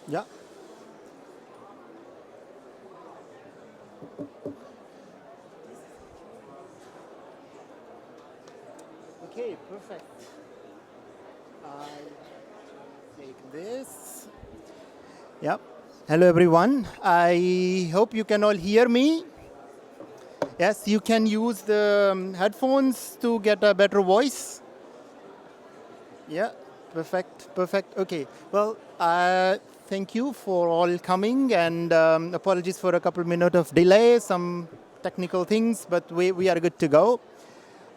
Yeah. Okay, perfect. I take this. Yep. Hello, everyone. I hope you can all hear me. Yes, you can use the headphones to get a better voice. Yeah, perfect, perfect. Okay, well, thank you for all coming, and apologies for a couple minutes of delay, some technical things, but we are good to go.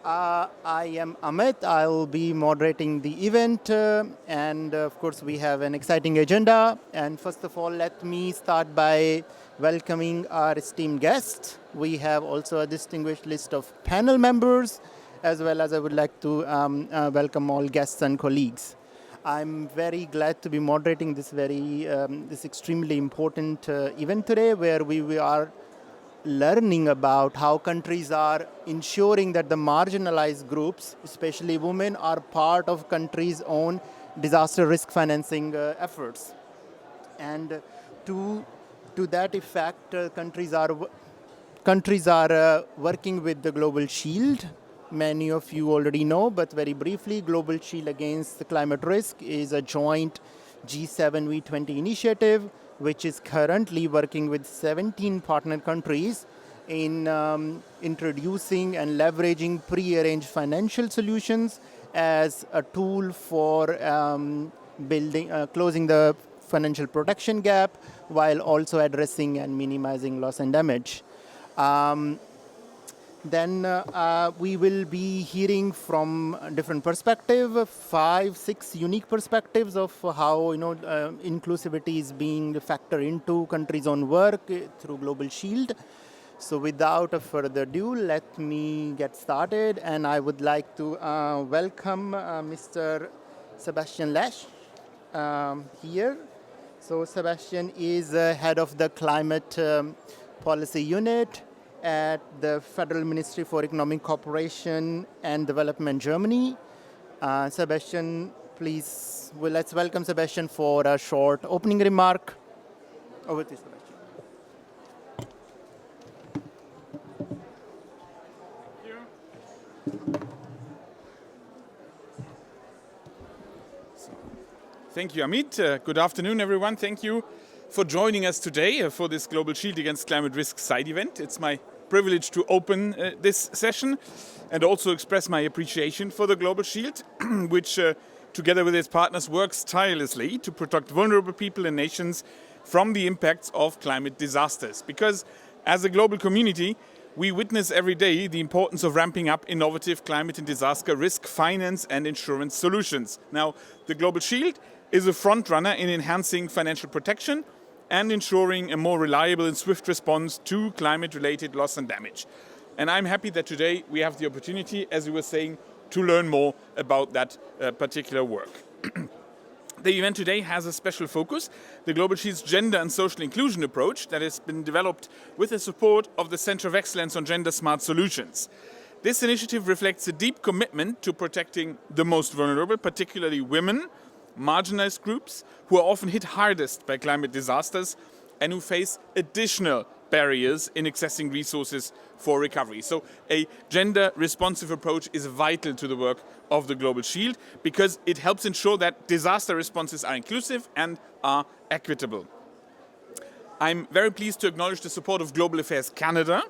I am Amit. I'll be moderating the event, and of course, we have an exciting agenda. And first of all, let me start by welcoming our esteemed guests. We have also a distinguished list of panel members, as well as I would like to welcome all guests and colleagues. I'm very glad to be moderating this extremely important event today, where we are learning about how countries are ensuring that the marginalized groups, especially women, are part of countries' own disaster risk financing efforts. And to to that effect, countries are working with the Global Shield. Many of you already know, but very briefly, Global Shield Against the Climate Risk is a joint G7 V20 initiative, which is currently working with 17 partner countries in introducing and leveraging pre-arranged financial solutions as a tool for closing the financial protection gap while also addressing and minimizing loss and damage. Um, then we will be hearing from a different perspective, 5, 6 unique perspectives of how inclusivity is being factored into countries' own work through Global Shield. So without a further ado, let me get started, and I would like to welcome Mr. Sebastian Lesch here. So Sebastian is head of the Climate Policy Unit at the Federal Ministry for Economic Cooperation and Development, Germany. Sebastian, please, let's welcome Sebastian for a short opening remark. Over to you, Sebastian. Thank you, Amit. Good afternoon, everyone. Thank you for joining us today for this Global Shield Against Climate Risk side event. It's my privilege to open this session and also express my appreciation for the Global Shield, which together with its partners works tirelessly to protect vulnerable people and nations from the impacts of climate disasters. Because as a global community, we witness every day the importance of ramping up innovative climate and disaster risk finance and insurance solutions. Now, the Global Shield is a front runner in enhancing financial protection and ensuring a more reliable and swift response to climate-related loss and damage. And I'm happy that today we have the opportunity, as you were saying, to learn more about that particular work. The event today has a special focus, the Global Shield's gender and social inclusion approach that has been developed with the support of the Center of Excellence on Gender Smart Solutions. This initiative reflects a deep commitment to protecting the most vulnerable, particularly women, marginalized groups who are often hit hardest by climate disasters and who face additional barriers in accessing resources for recovery. So a gender-responsive approach is vital to the work of the Global Shield because it helps ensure that disaster responses are inclusive and are equitable. I'm very pleased to acknowledge the support of Global Affairs Canada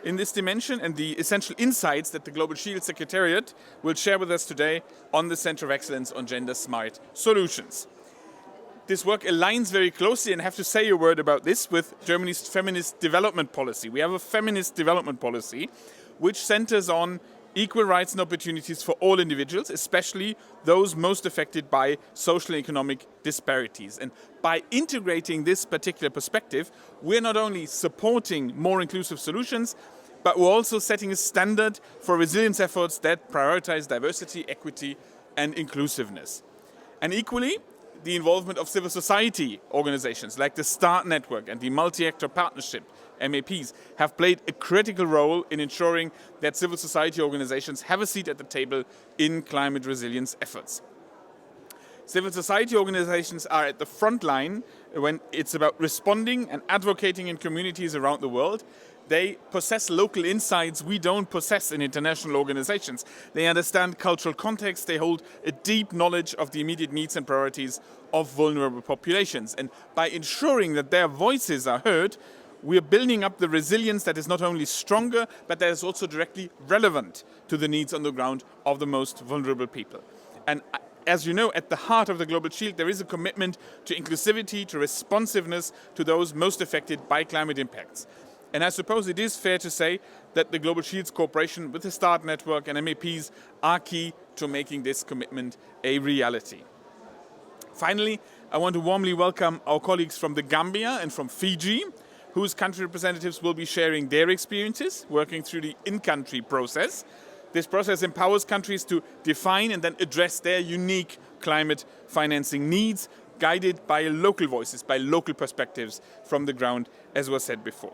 in this dimension and the essential insights that the Global Shield Secretariat will share with us today on the Center of Excellence on Gender Smart Solutions. This work aligns very closely, and I have to say a word about this, with Germany's feminist development policy. We have a feminist development policy which centers on equal rights and opportunities for all individuals, especially those most affected by social and economic disparities. And by integrating this particular perspective, we're not only supporting more inclusive solutions, but we're also setting a standard for resilience efforts that prioritize diversity, equity, and inclusiveness. And equally, the involvement of civil society organizations like the START Network and the Multi-Actor Partnership, MAPs, have played a critical role in ensuring that civil society organizations have a seat at the table in climate resilience efforts. Civil society organizations are at the front line when it's about responding and advocating in communities around the world. They possess local insights we don't possess in international organizations. They understand cultural context. They hold a deep knowledge of the immediate needs and priorities of vulnerable populations. And by ensuring that their voices are heard, we are building up the resilience that is not only stronger, but that is also directly relevant to the needs on the ground of the most vulnerable people. And as you know, at the heart of the Global Shield, there is a commitment to inclusivity, to responsiveness to those most affected by climate impacts. And I suppose it is fair to say that the Global Shield's cooperation with the START network and MEPs are key to making this commitment a reality. Finally, I want to warmly welcome our colleagues from the Gambia and from Fiji, whose country representatives will be sharing their experiences working through the in-country process. This process empowers countries to define and then address their unique climate financing needs, guided by local voices, by local perspectives from the ground, as was said before.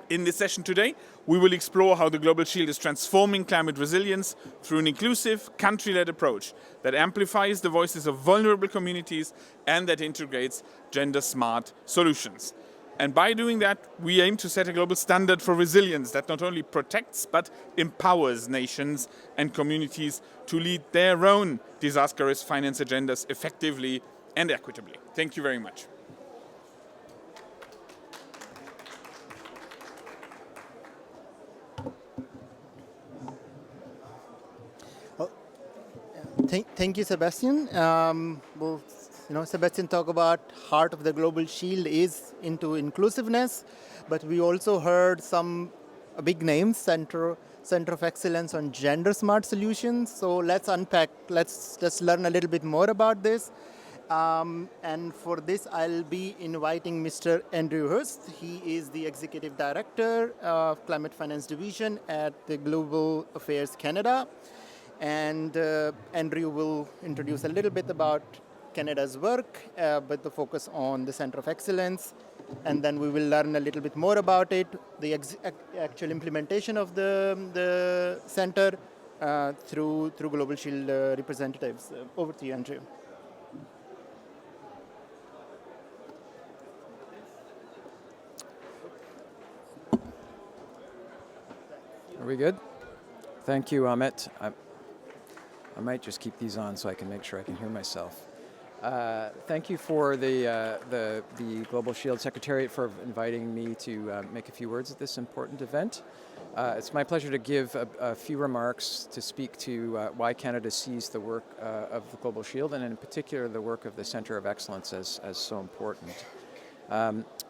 In this session today, we will explore how the Global Shield is transforming climate resilience through an inclusive, country-led approach that amplifies the voices of vulnerable communities and that integrates gender-smart solutions. And by doing that, we aim to set a global standard for resilience that not only protects but empowers nations and communities to lead their own disaster risk finance agendas effectively and equitably. Thank you very much. Thank you, Sebastian. Sebastian talked about heart of the Global Shield is into inclusiveness, but we also heard some big names, Center of Excellence on Gender Smart Solutions. So let's unpack, let's just learn a little bit more about this. And for this, I'll be inviting Mr. Andrew Hurst. He is the Executive Director of Climate Finance Division at the Global Affairs Canada. And Andrew will introduce a little bit about Canada's work, with the focus on the Center of Excellence. And then we will learn a little bit more about it, the actual implementation of the center through Global Shield representatives. Over to you, Andrew. Are we good? Thank you, Amit. I might just keep these on so I can make sure I can hear myself. Thank you for the Global Shield Secretariat for inviting me to make a few words at this important event. It's my pleasure to give a few remarks to speak to why Canada sees the work of the Global Shield, and in particular the work of the Centre of Excellence as so important.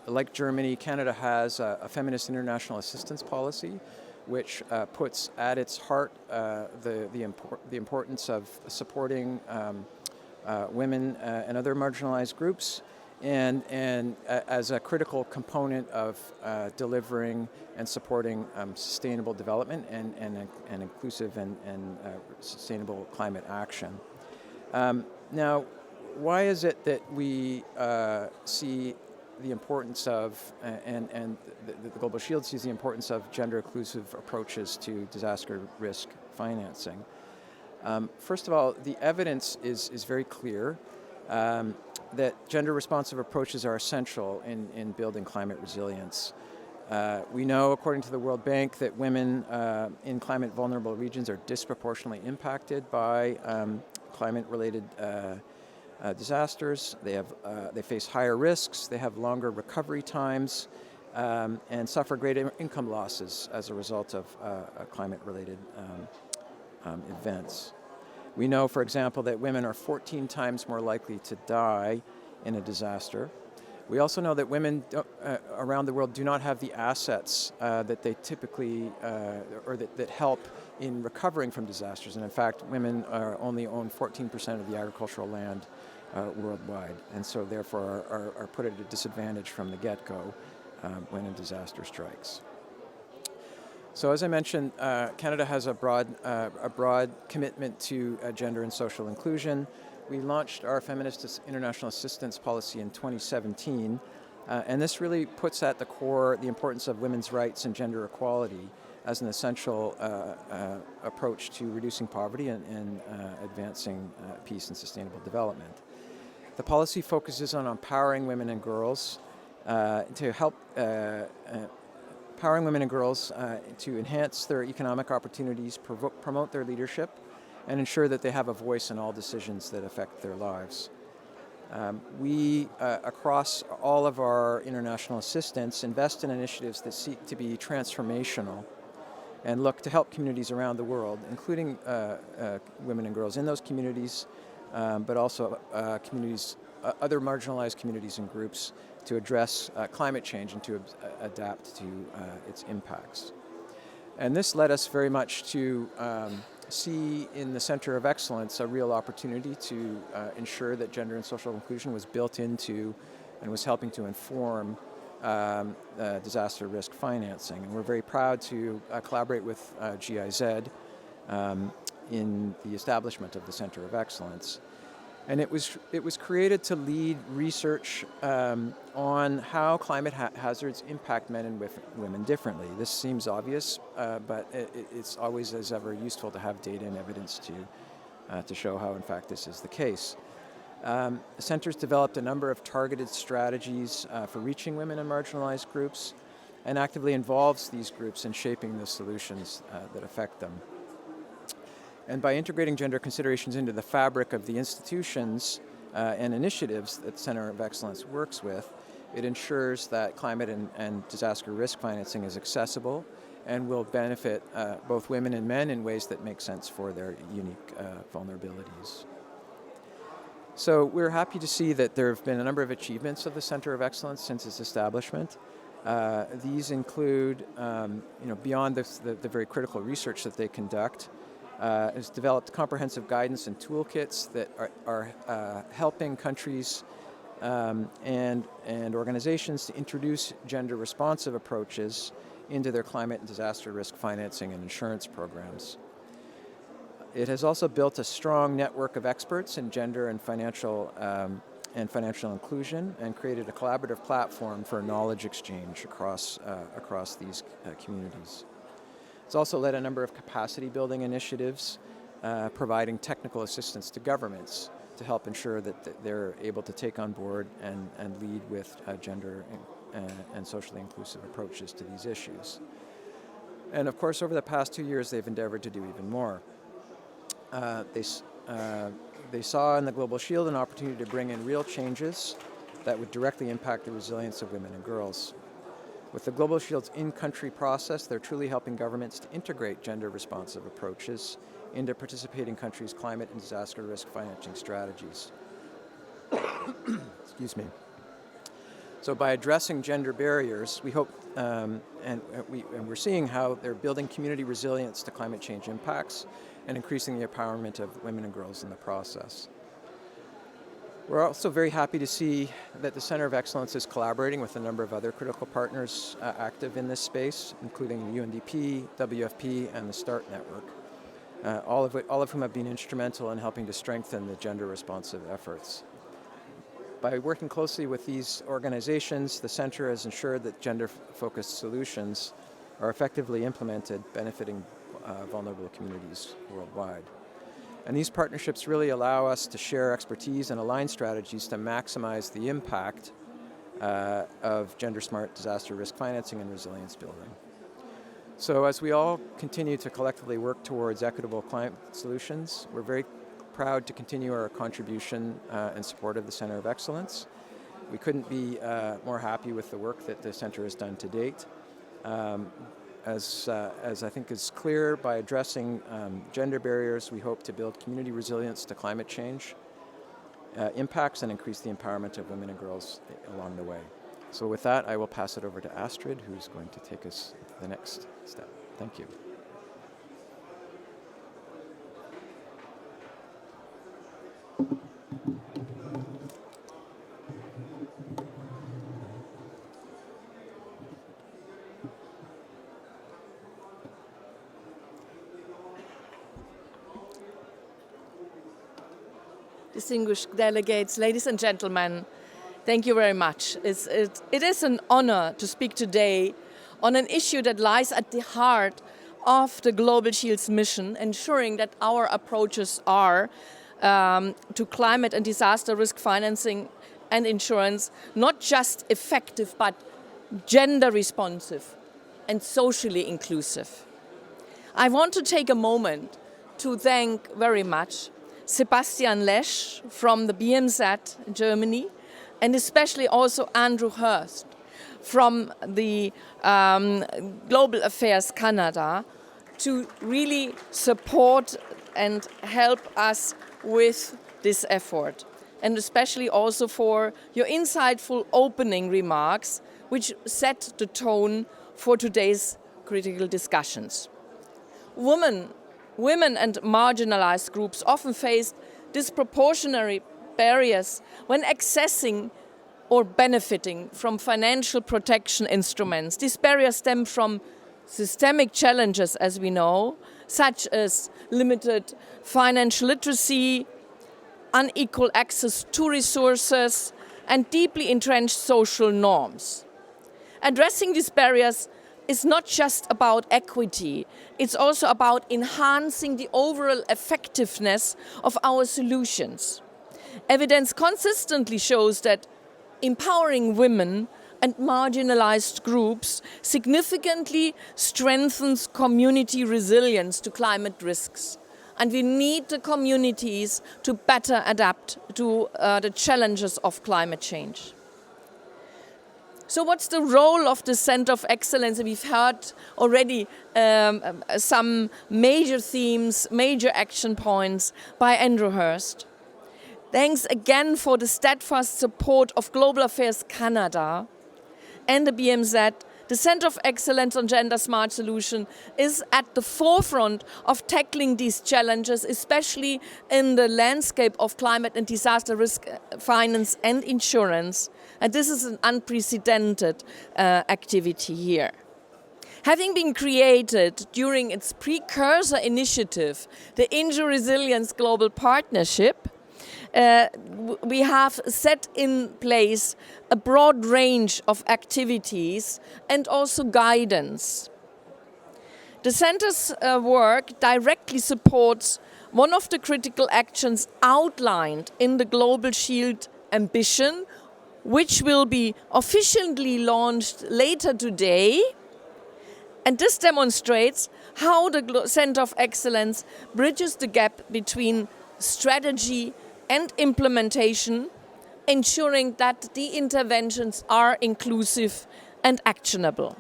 Like Germany, Canada has a feminist international assistance policy, which puts at its heart the importance of supporting women and other marginalized groups, and as a critical component of delivering and supporting sustainable development and inclusive and sustainable climate action. Now, why is it that we see the importance of, and the Global Shield sees the importance of gender-inclusive approaches to disaster risk financing? First of all, the evidence is very clear that gender-responsive approaches are essential in building climate resilience. We know, according to the World Bank, that women in climate-vulnerable regions are disproportionately impacted by climate-related disasters. They face higher risks, they have longer recovery times, and suffer greater income losses as a result of climate-related events. We know, for example, that women are 14 times more likely to die in a disaster. We also know that women around the world do not have the assets that they typically, or that help in recovering from disasters. And in fact, women only own 14% of the agricultural land worldwide, and so therefore are put at a disadvantage from the get-go when a disaster strikes. So as I mentioned, Canada has a broad commitment to gender and social inclusion. We launched our Feminist International Assistance Policy in 2017, and this really puts at the core the importance of women's rights and gender equality as an essential approach to reducing poverty and advancing peace and sustainable development. The policy focuses on empowering women and girls to help empowering women and girls to enhance their economic opportunities, promote their leadership, and ensure that they have a voice in all decisions that affect their lives. We, across all of our international assistance, invest in initiatives that seek to be transformational and look to help communities around the world, including women and girls in those communities, but also other marginalized communities and groups, to address climate change and to adapt to its impacts. And this led us very much to see in the Center of Excellence a real opportunity to ensure that gender and social inclusion was built into and was helping to inform disaster risk financing. And we're very proud to collaborate with GIZ in the establishment of the Center of Excellence. And it was created to lead research on how climate hazards impact men and women differently. This seems obvious, but it's always as ever useful to have data and evidence to show how in fact this is the case. The Center's developed a number of targeted strategies for reaching women and marginalized groups, and actively involves these groups in shaping the solutions that affect them. And by integrating gender considerations into the fabric of the institutions and initiatives that Center of Excellence works with, it ensures that climate and disaster risk financing is accessible and will benefit both women and men in ways that make sense for their unique vulnerabilities. So we're happy to see that there have been a number of achievements of the Center of Excellence since its establishment. These include, beyond the very critical research that they conduct, has developed comprehensive guidance and toolkits that are helping countries and organizations to introduce gender-responsive approaches into their climate and disaster risk financing and insurance programs. It has also built a strong network of experts in gender and financial inclusion, and created a collaborative platform for knowledge exchange across these communities. It's also led a number of capacity building initiatives, providing technical assistance to governments to help ensure that they're able to take on board and lead with gender and socially inclusive approaches to these issues. And of course, over the past 2 years, they've endeavored to do even more. They saw in the Global Shield an opportunity to bring in real changes that would directly impact the resilience of women and girls. With the Global Shield's in-country process, they're truly helping governments to integrate gender-responsive approaches into participating countries' climate and disaster risk financing strategies. Excuse me. So by addressing gender barriers, we hope, and we're seeing how they're building community resilience to climate change impacts and increasing the empowerment of women and girls in the process. We're also very happy to see that the Center of Excellence is collaborating with a number of other critical partners active in this space, including UNDP, WFP, and the START Network, all of whom have been instrumental in helping to strengthen the gender-responsive efforts. By working closely with these organizations, the Center has ensured that gender-focused solutions are effectively implemented, benefiting vulnerable communities worldwide. And these partnerships really allow us to share expertise and align strategies to maximize the impact of gender-smart disaster risk financing and resilience building. So as we all continue to collectively work towards equitable climate solutions, we're very proud to continue our contribution in support of the Center of Excellence. We couldn't be more happy with the work that the Center has done to date. As I think is clear, by addressing gender barriers, we hope to build community resilience to climate change impacts and increase the empowerment of women and girls along the way. So with that, I will pass it over to Astrid, who's going to take us to the next step. Thank you. Distinguished delegates, ladies and gentlemen, thank you very much. It is an honor to speak today on an issue that lies at the heart of the Global Shield's mission, ensuring that our approaches are to climate and disaster risk financing and insurance not just effective but gender responsive and socially inclusive. I want to take a moment to thank very much Sebastian Lesch from the BMZ in Germany, and especially also Andrew Hurst from the Global Affairs Canada to really support and help us with this effort. And especially also for your insightful opening remarks, which set the tone for today's critical discussions. Women and marginalized groups often face disproportionate barriers when accessing or benefiting from financial protection instruments. These barriers stem from systemic challenges, as we know, such as limited financial literacy, unequal access to resources, and deeply entrenched social norms. Addressing these barriers is not just about equity, it's also about enhancing the overall effectiveness of our solutions. Evidence consistently shows that empowering women and marginalized groups significantly strengthens community resilience to climate risks. And we need the communities to better adapt to the challenges of climate change. So what's the role of the Center of Excellence? We've heard already some major themes, major action points by Andrew Hurst. Thanks again for the steadfast support of Global Affairs Canada and the BMZ. The Center of Excellence on Gender Smart Solution is at the forefront of tackling these challenges, especially in the landscape of climate and disaster risk finance and insurance. And this is an unprecedented activity here. Having been created during its precursor initiative, the Injury Resilience Global Partnership, we have set in place a broad range of activities and also guidance. The Center's work directly supports one of the critical actions outlined in the Global Shield ambition, which will be officially launched later today. And this demonstrates how the Center of Excellence bridges the gap between strategy and implementation, ensuring that the interventions are inclusive and actionable.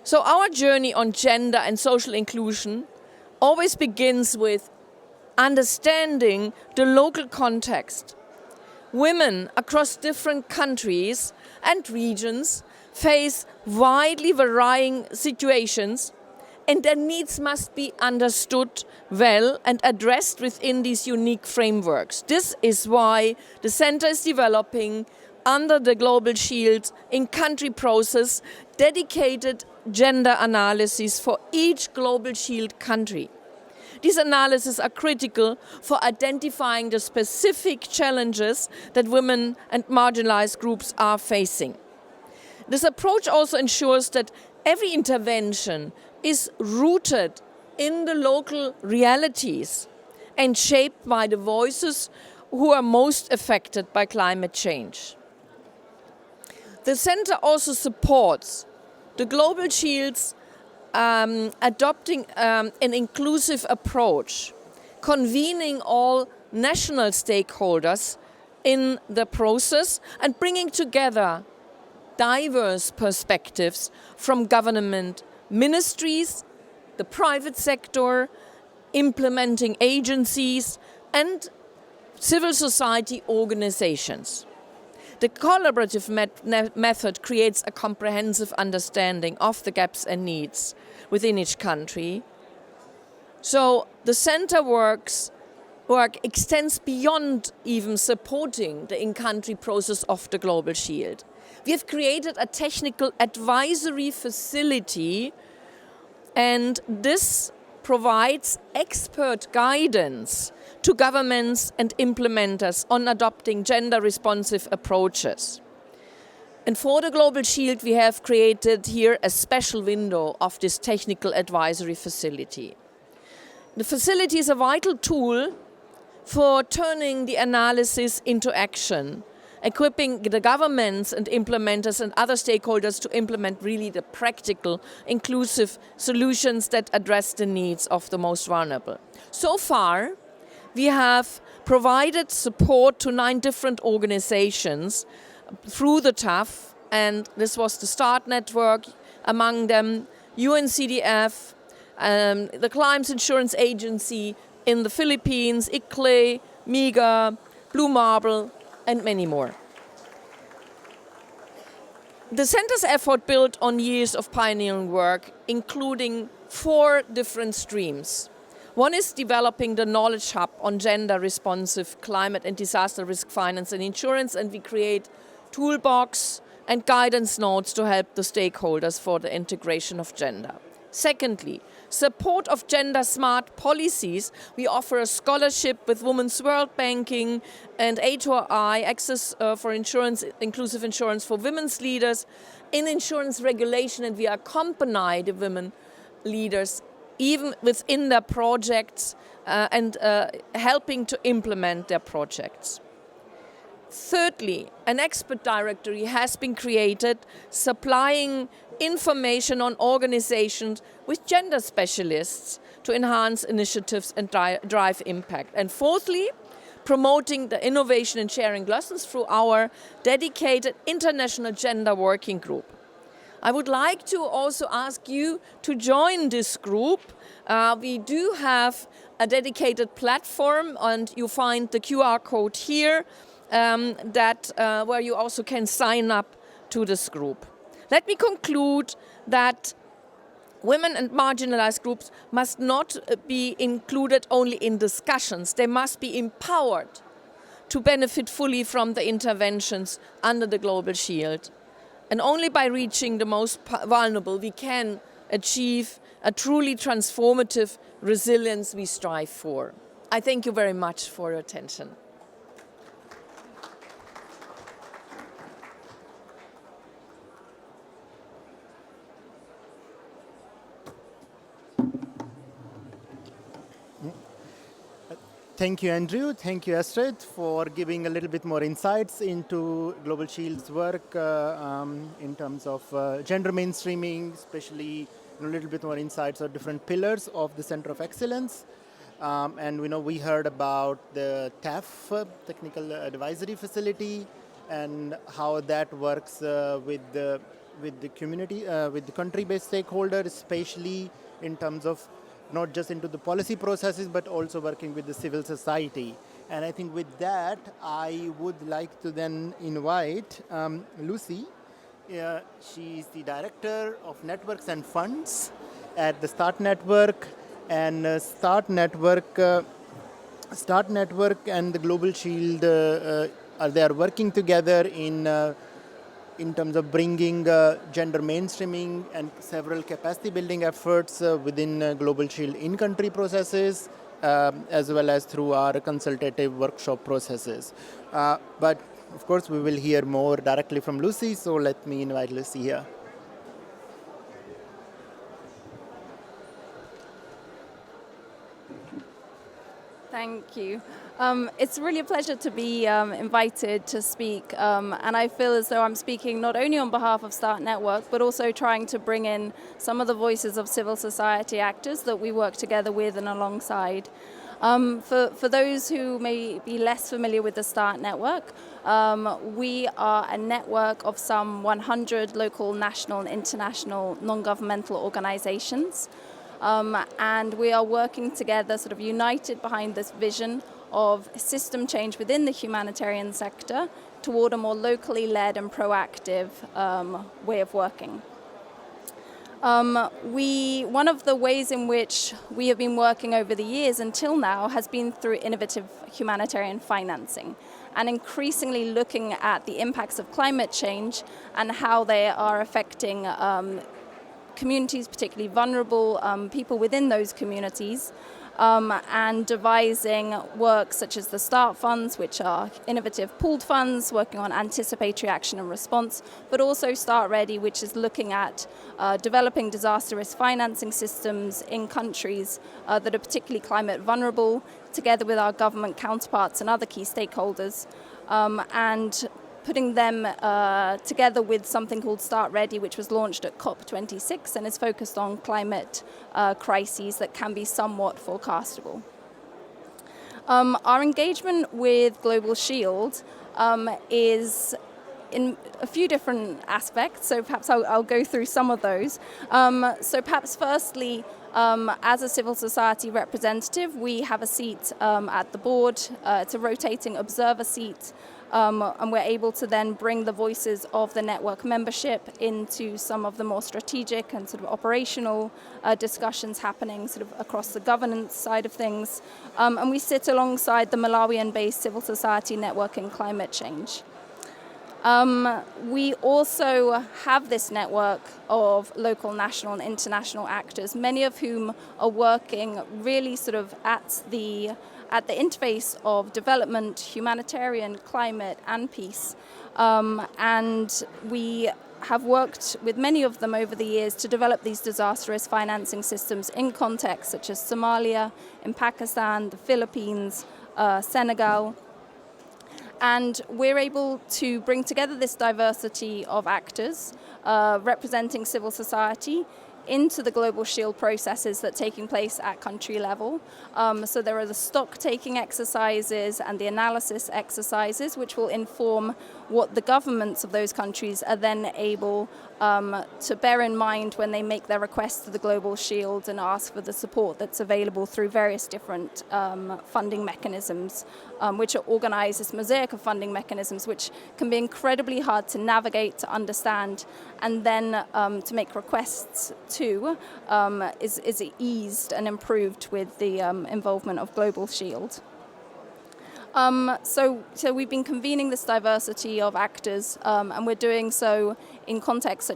So our journey on gender and social inclusion always begins with understanding the local context. Women across different countries and regions face widely varying situations, and their needs must be understood well and addressed within these unique frameworks. This is why the Center is developing, under the Global Shield in-country process, dedicated gender analyses for each Global Shield country. These analyses are critical for identifying the specific challenges that women and marginalized groups are facing. This approach also ensures that every intervention is rooted in the local realities and shaped by the voices who are most affected by climate change. The Center also supports the Global Shield's adopting an inclusive approach, convening all national stakeholders in the process and bringing together diverse perspectives from government ministries, the private sector, implementing agencies, and civil society organizations. The collaborative method creates a comprehensive understanding of the gaps and needs within each country. So the Center work extends beyond even supporting the in-country process of the Global Shield. We have created a technical advisory facility, and this provides expert guidance to governments and implementers on adopting gender-responsive approaches. And for the Global Shield, we have created here a special window of this technical advisory facility. The facility is a vital tool for turning the analysis into action, equipping the governments and implementers and other stakeholders to implement really the practical, inclusive solutions that address the needs of the most vulnerable. So far, we have provided support to 9 different organizations through the TAF, and this was the START network, among them UNCDF, the Climate Insurance Agency in the Philippines, ICLEI, MIGA, Blue Marble, and many more. The center's effort built on years of pioneering work, including 4 different streams. One is developing the knowledge hub on gender-responsive climate and disaster risk finance and insurance, and we create toolbox and guidance notes to help the stakeholders for the integration of gender. Secondly, support of gender-smart policies. We offer a scholarship with Women's World Banking and A2I, Access for Insurance, Inclusive Insurance for Women's Leaders in insurance regulation, and we accompany the women leaders even within their projects and helping to implement their projects. Thirdly, an expert directory has been created supplying information on organizations with gender specialists to enhance initiatives and drive impact. And fourthly, promoting the innovation and sharing lessons through our dedicated International Gender Working Group. I would like to also ask you to join this group. We do have a dedicated platform, and you find the QR code here where you also can sign up to this group. Let me conclude that women and marginalized groups must not be included only in discussions. They must be empowered to benefit fully from the interventions under the Global Shield. And only by reaching the most vulnerable we can achieve a truly transformative resilience we strive for. I thank you very much for your attention. Thank you, Andrew. Thank you, Astrid, for giving a little bit more insights into Global Shield's work in terms of gender mainstreaming, especially a little bit more insights on different pillars of the Center of Excellence. And we heard about the TAF, Technical Advisory Facility, and how that works with the community, with the country-based stakeholders, especially in terms of not just into the policy processes, but also working with the civil society. And I think with that, I would like to then invite Lucy. She's the Director of Networks and Funds at the START Network. And START Network and the Global Shield, they are working together in terms of bringing gender mainstreaming and several capacity building efforts within Global Shield in-country processes, as well as through our consultative workshop processes. But of course, we will hear more directly from Lucy, so let me invite Lucy here. Thank you. It's really a pleasure to be invited to speak, and I feel as though I'm speaking not only on behalf of START Network, but also trying to bring in some of the voices of civil society actors that we work together with and alongside. For those who may be less familiar with the START Network, we are a network of some 100 local, national and international non-governmental organizations. And we are working together, sort of united behind this vision of system change within the humanitarian sector toward a more locally led and proactive way of working. One of the ways in which we have been working over the years until now has been through innovative humanitarian financing, and increasingly looking at the impacts of climate change and how they are affecting communities, particularly vulnerable people within those communities, and devising work such as the START funds, which are innovative pooled funds working on anticipatory action and response, but also Start Ready, which is looking at developing disaster risk financing systems in countries that are particularly climate vulnerable, together with our government counterparts and other key stakeholders, and putting them together with something called Start Ready, which was launched at COP26 and is focused on climate crises that can be somewhat forecastable. Our engagement with Global Shield is in a few different aspects, so perhaps I'll go through some of those. So perhaps firstly, as a civil society representative, we have a seat at the board. It's a rotating observer seat. And we're able to then bring the voices of the network membership into some of the more strategic and sort of operational discussions happening sort of across the governance side of things. And we sit alongside the Malawian-based civil society network in climate change. We also have this network of local, national and international actors, many of whom are working really sort of at the interface of development, humanitarian, climate and peace. And we have worked with many of them over the years to develop these disaster risk financing systems in contexts such as Somalia, in Pakistan, the Philippines, Senegal. And we're able to bring together this diversity of actors representing civil society into the Global Shield processes that are taking place at country level. So there are the stock-taking exercises and the analysis exercises, which will inform what the governments of those countries are then able to bear in mind when they make their requests to the Global Shield and ask for the support that's available through various different funding mechanisms, which are organized as mosaic of funding mechanisms, which can be incredibly hard to navigate, to understand, and then to make requests to is eased and improved with the involvement of Global Shield. So we've been convening this diversity of actors, and we're doing so in contexts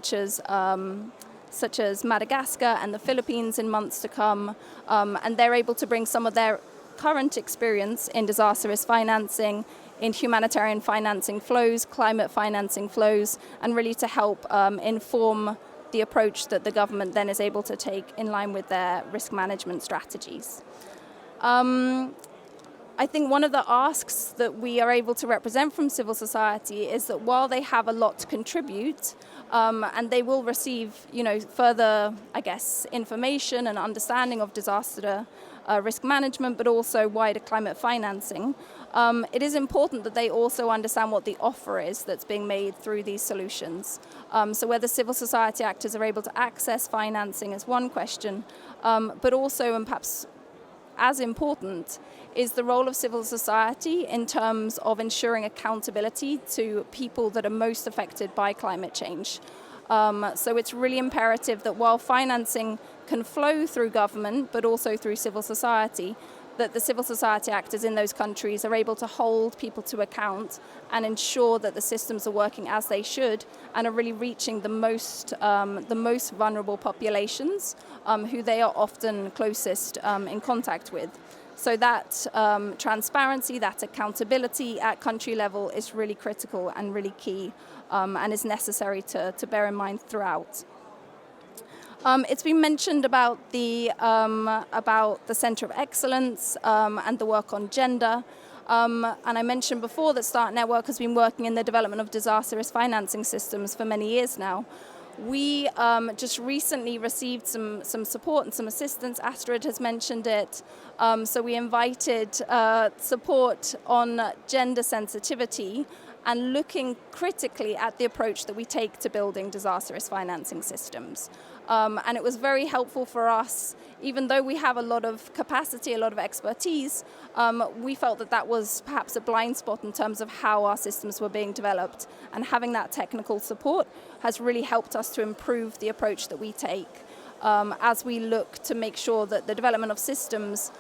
such as Madagascar and the Philippines in months to come, and they're able to bring some of their current experience in disaster risk financing, in humanitarian financing flows, climate financing flows, and really to help inform the approach that the government then is able to take in line with their risk management strategies. I think one of the asks that we are able to represent from civil society is that while they have a lot to contribute, and they will receive, further, information and understanding of disaster risk management, but also wider climate financing, it is important that they also understand what the offer is that's being made through these solutions. So whether civil society actors are able to access financing is one question, but also, and perhaps as important, is the role of civil society in terms of ensuring accountability to people that are most affected by climate change. So it's really imperative that while financing can flow through government, but also through civil society, that the civil society actors in those countries are able to hold people to account and ensure that the systems are working as they should and are really reaching the most vulnerable populations who they are often closest in contact with. So that transparency, that accountability at country level is really critical and really key and is necessary to bear in mind throughout. It's been mentioned about the Centre of Excellence and the work on gender. And I mentioned before that Start Network has been working in the development of disaster risk financing systems for many years now. We just recently received some support and some assistance. Astrid has mentioned it. So we invited support on gender sensitivity and looking critically at the approach that we take to building disaster risk financing systems. And it was very helpful for us, even though we have a lot of capacity, a lot of expertise, we felt that was perhaps a blind spot in terms of how our systems were being developed. And having that technical support has really helped us to improve the approach that we take as we look to make sure that the development of systems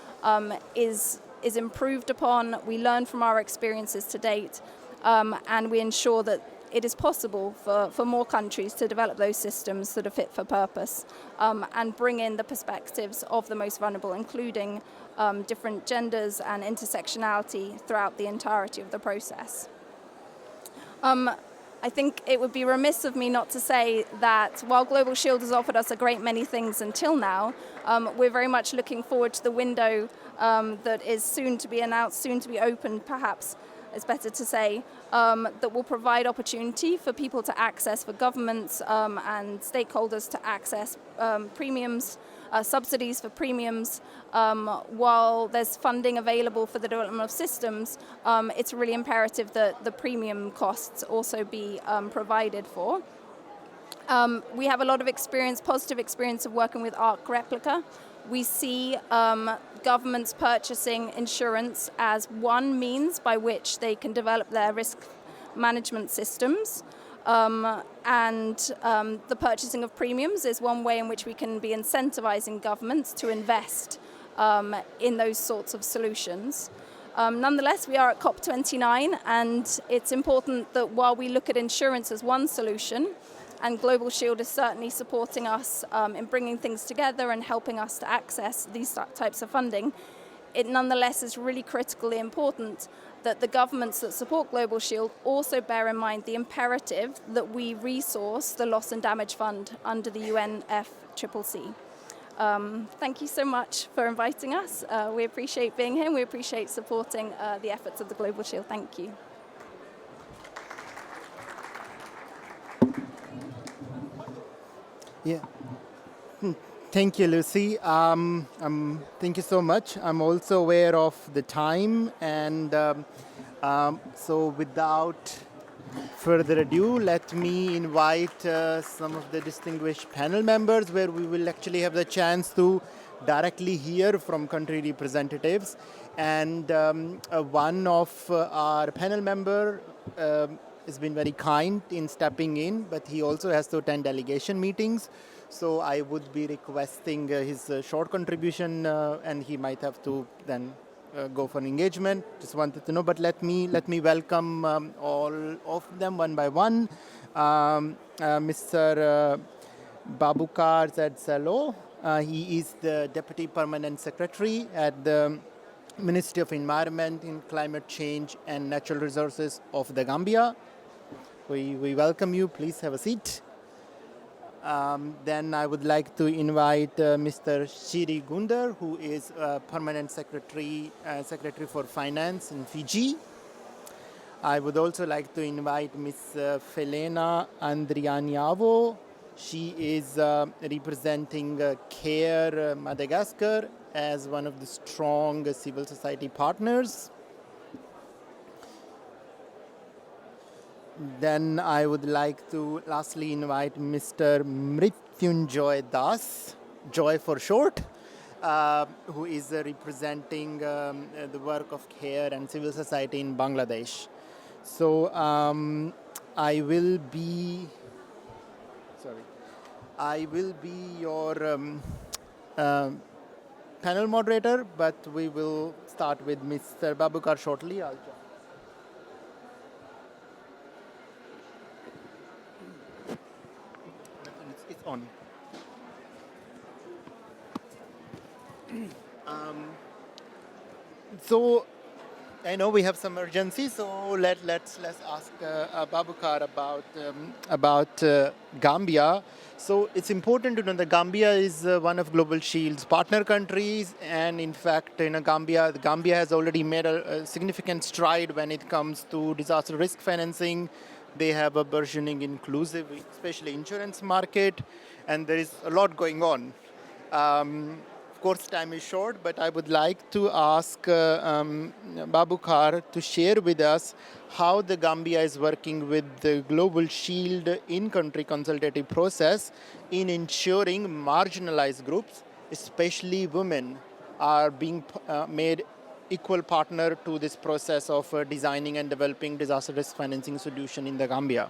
is improved upon. We learn from our experiences to date, and we ensure that it is possible for more countries to develop those systems that are fit for purpose and bring in the perspectives of the most vulnerable, including different genders and intersectionality throughout the entirety of the process. I think it would be remiss of me not to say that while Global Shield has offered us a great many things until now, we're very much looking forward to the window that is soon to be announced, soon to be opened perhaps, it's better to say, that will provide opportunity for people to access, for governments and stakeholders to access premiums, subsidies for premiums. While there's funding available for the development of systems, it's really imperative that the premium costs also be provided for. We have a lot of experience, positive experience of working with ARC Replica. We see governments purchasing insurance as one means by which they can develop their risk management systems. The purchasing of premiums is one way in which we can be incentivizing governments to invest in those sorts of solutions. Nonetheless, we are at COP29, and it's important that while we look at insurance as one solution, and Global Shield is certainly supporting us in bringing things together and helping us to access these types of funding, it nonetheless is really critically important that the governments that support Global Shield also bear in mind the imperative that we resource the Loss and Damage Fund under the UNFCCC. Thank you so much for inviting us. We appreciate being here and we appreciate supporting the efforts of the Global Shield. Thank you. Yeah. Thank you, Lucy. Thank you so much. I'm also aware of the time, and so without further ado, let me invite some of the distinguished panel members, where we will actually have the chance to directly hear from country representatives. And one of our panel member has been very kind in stepping in, but he also has to attend delegation meetings. So I would be requesting his short contribution, and he might have to then go for an engagement. Just wanted to know, but let me welcome all of them one by one. Mr. Babukar Zedzalo, he is the Deputy Permanent Secretary at the Ministry of Environment, in Climate Change and Natural Resources of the Gambia. We welcome you. Please have a seat. Then I would like to invite Mr. Shiri Gundar, who is Permanent Secretary for Finance in Fiji. I would also like to invite Ms. Felena Andrianiavo. She is representing CARE Madagascar as one of the strong civil society partners. Then I would like to lastly invite Mr. Mrityunjoy Das, Joy for short, who is representing the work of CARE and civil society in Bangladesh. So I will be your panel moderator, but we will start with Mr. Babukar shortly. It's on. So I know we have some urgency, so let's ask Babukar about Gambia. So it's important to know that Gambia is one of Global Shield's partner countries, and in fact, Gambia has already made a significant stride when it comes to disaster risk financing. They have a burgeoning inclusive, especially insurance market, and there is a lot going on. Of course, time is short, but I would like to ask Babukar to share with us how the Gambia is working with the Global Shield in-country consultative process in ensuring marginalized groups, especially women, are being made equal partner to this process of designing and developing disaster risk financing solution in the Gambia.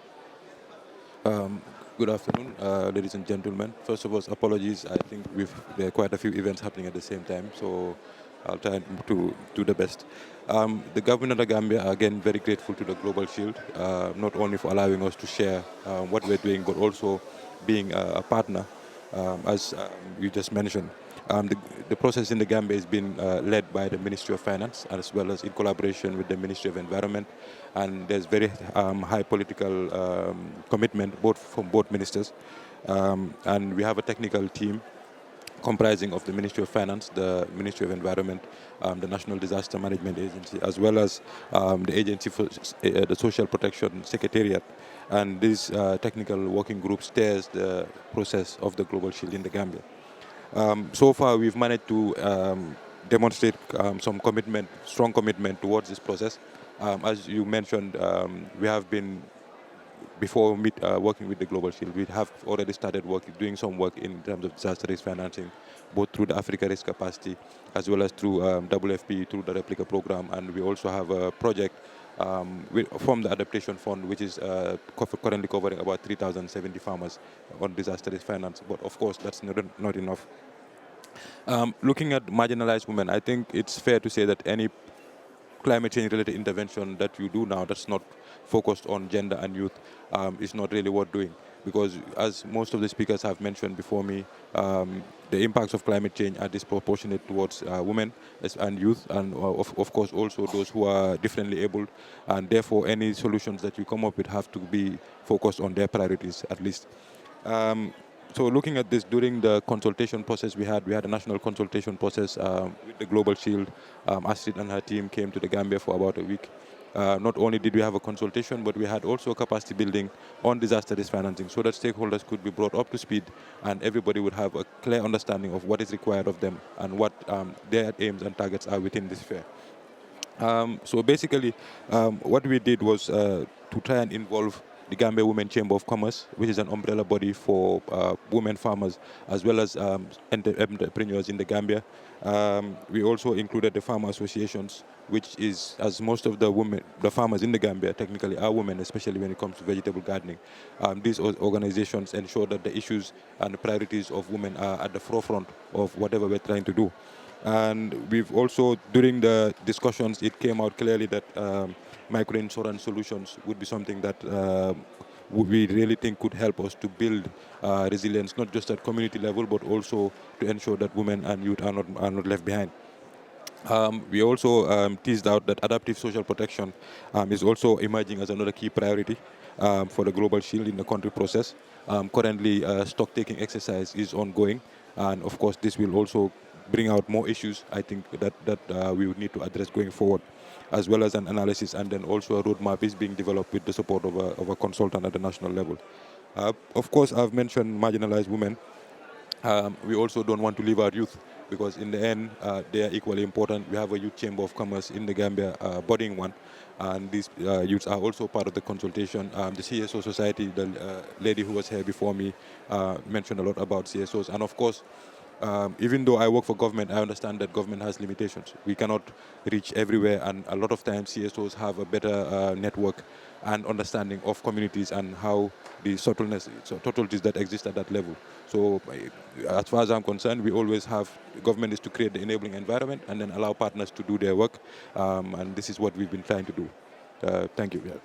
Good afternoon, ladies and gentlemen. First of all, apologies. I think there are quite a few events happening at the same time, so I'll try to do the best. The government of the Gambia are again very grateful to the Global Shield, not only for allowing us to share what we're doing, but also being a partner, as you just mentioned. The process in the Gambia is being led by the Ministry of Finance as well as in collaboration with the Ministry of Environment, and there's very high political commitment both from both ministers, and we have a technical team comprising of the Ministry of Finance, the Ministry of Environment, the National Disaster Management Agency, as well as the Agency for the Social Protection Secretariat. And this technical working group steers the process of the Global Shield in the Gambia. So far, we've managed to demonstrate some commitment, strong commitment towards this process. As you mentioned, we have been before working with the Global Shield, we have already started doing some work in terms of disaster risk financing, both through the Africa Risk Capacity as well as through WFP, through the Replica program. And we also have a project from the Adaptation Fund, which is currently covering about 3,070 farmers on disaster risk finance. But of course, that's not enough. Looking at marginalized women, I think it's fair to say that any climate change related intervention that you do now that's not focused on gender and youth is not really worth doing, because as most of the speakers have mentioned before me, the impacts of climate change are disproportionate towards women and youth, and of course also those who are differently abled, and therefore any solutions that you come up with have to be focused on their priorities at least. So looking at this during the consultation process we had a national consultation process with the Global Shield. Astrid and her team came to the Gambia for about a week. Not only did we have a consultation, but we had also capacity building on disaster risk financing so that stakeholders could be brought up to speed and everybody would have a clear understanding of what is required of them and what their aims and targets are within this fair. So basically, what we did was to try and involve the Gambia Women Chamber of Commerce, which is an umbrella body for women farmers as well as entrepreneurs in the Gambia. We also included the farmer associations, which is, as most of the farmers in the Gambia technically are women, especially when it comes to vegetable gardening. These organizations ensure that the issues and the priorities of women are at the forefront of whatever we're trying to do. And we've also, during the discussions, it came out clearly that microinsurance solutions would be something that we really think could help us to build resilience, not just at community level, but also to ensure that women and youth are not left behind. We also teased out that adaptive social protection is also emerging as another key priority for the Global Shield in the country process. Currently, stock-taking exercise is ongoing, and of course, this will also bring out more issues, I think, that we would need to address going forward, as well as an analysis, and then also a roadmap is being developed with the support of a consultant at the national level. Of course, I've mentioned marginalized women. We also don't want to leave our youth, because in the end, they are equally important. We have a youth chamber of commerce in the Gambia, budding one, and these youths are also part of the consultation. The CSO Society, the lady who was here before me, mentioned a lot about CSOs, and of course, even though I work for government, I understand that government has limitations. We cannot reach everywhere, and a lot of times CSOs have a better network and understanding of communities and how the subtleties that exist at that level. So as far as I'm concerned, we always have, the government is to create the enabling environment and then allow partners to do their work, and this is what we've been trying to do. Thank you. Yeah.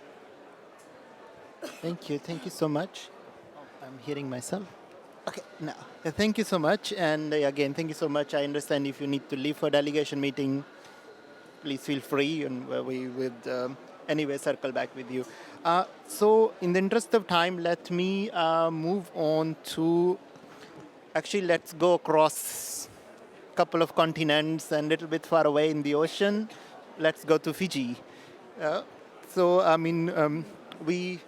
Thank you so much. I'm hearing myself. Okay, now, thank you so much. And again, thank you so much. I understand if you need to leave for delegation meeting, please feel free, and we would anyway circle back with you. So in the interest of time, let me move on to, actually let's go across a couple of continents and a little bit far away in the ocean. Let's go to Fiji.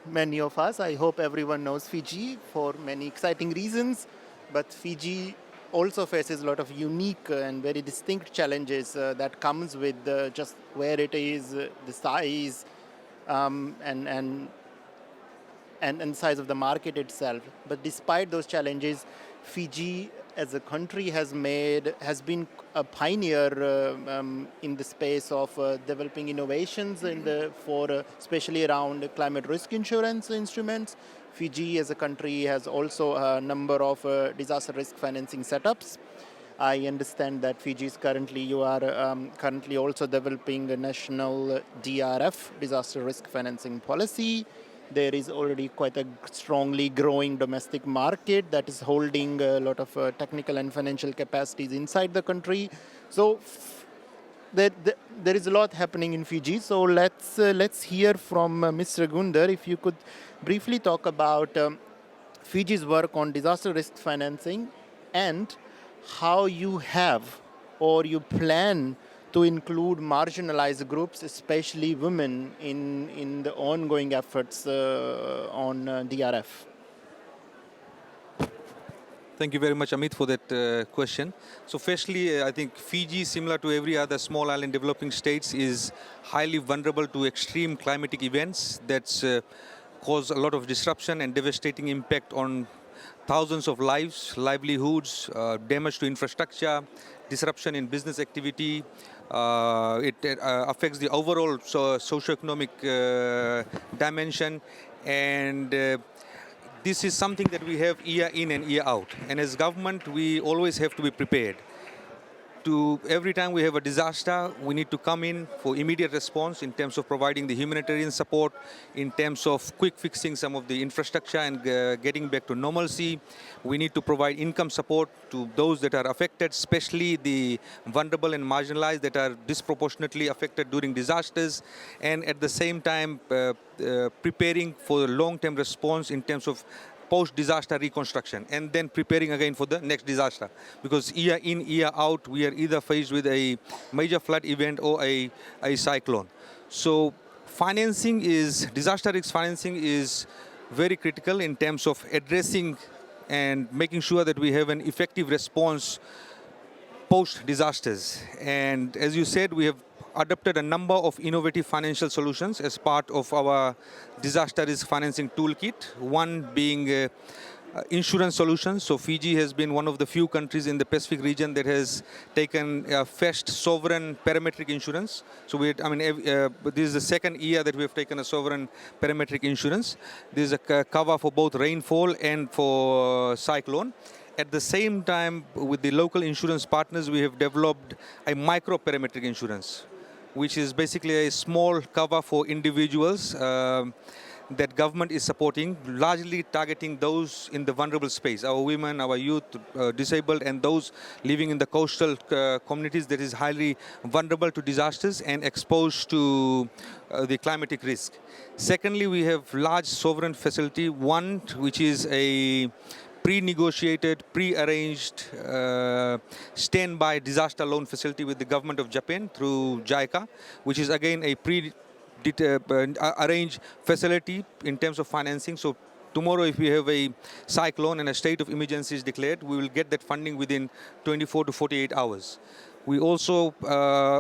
Many of us, I hope everyone knows Fiji for many exciting reasons, but Fiji also faces a lot of unique and very distinct challenges that comes with just where it is, the size, and size of the market itself. But despite those challenges, Fiji as a country has been a pioneer in the space of developing innovations especially around climate risk insurance instruments. Fiji as a country has also a number of disaster risk financing setups. I understand that Fiji is you are currently also developing a national DRF, disaster risk financing policy. There is already quite a strongly growing domestic market that is holding a lot of technical and financial capacities inside the country. So there is a lot happening in Fiji. So let's hear from Mr. Gunder. If you could briefly talk about Fiji's work on disaster risk financing and how you have or you plan to include marginalized groups, especially women, in the ongoing efforts on DRF. Thank you very much, Amit, for that question. So firstly, I think Fiji, similar to every other small island developing states, is highly vulnerable to extreme climatic events that cause a lot of disruption and devastating impact on thousands of lives, livelihoods, damage to infrastructure, disruption in business activity. It affects the overall socioeconomic dimension, and this is something that we have year in and year out. And as government, we always have to be prepared. Every time we have a disaster, we need to come in for immediate response in terms of providing the humanitarian support, in terms of quick fixing some of the infrastructure and getting back to normalcy. We need to provide income support to those that are affected, especially the vulnerable and marginalized that are disproportionately affected during disasters, and at the same time preparing for the long-term response in terms of post-disaster reconstruction, and then preparing again for the next disaster. Because year in, year out, we are either faced with a major flood event or a cyclone. So disaster risk financing is very critical in terms of addressing and making sure that we have an effective response post-disasters. And as you said, we have adopted a number of innovative financial solutions as part of our disaster risk financing toolkit, one being insurance solutions. So Fiji has been one of the few countries in the Pacific region that has taken first sovereign parametric insurance. So this is the second year that we have taken a sovereign parametric insurance. This is a cover for both rainfall and for cyclone. At the same time, with the local insurance partners, we have developed a micro-parametric insurance, which is basically a small cover for individuals that government is supporting, largely targeting those in the vulnerable space, our women, our youth, disabled, and those living in the coastal communities that is highly vulnerable to disasters and exposed to the climatic risk. Secondly, we have large sovereign facility, one which is a pre-negotiated, pre-arranged standby disaster loan facility with the government of Japan through JICA, which is again a pre-arranged facility in terms of financing. So tomorrow, if we have a cyclone and a state of emergency is declared, we will get that funding within 24 to 48 hours. We also,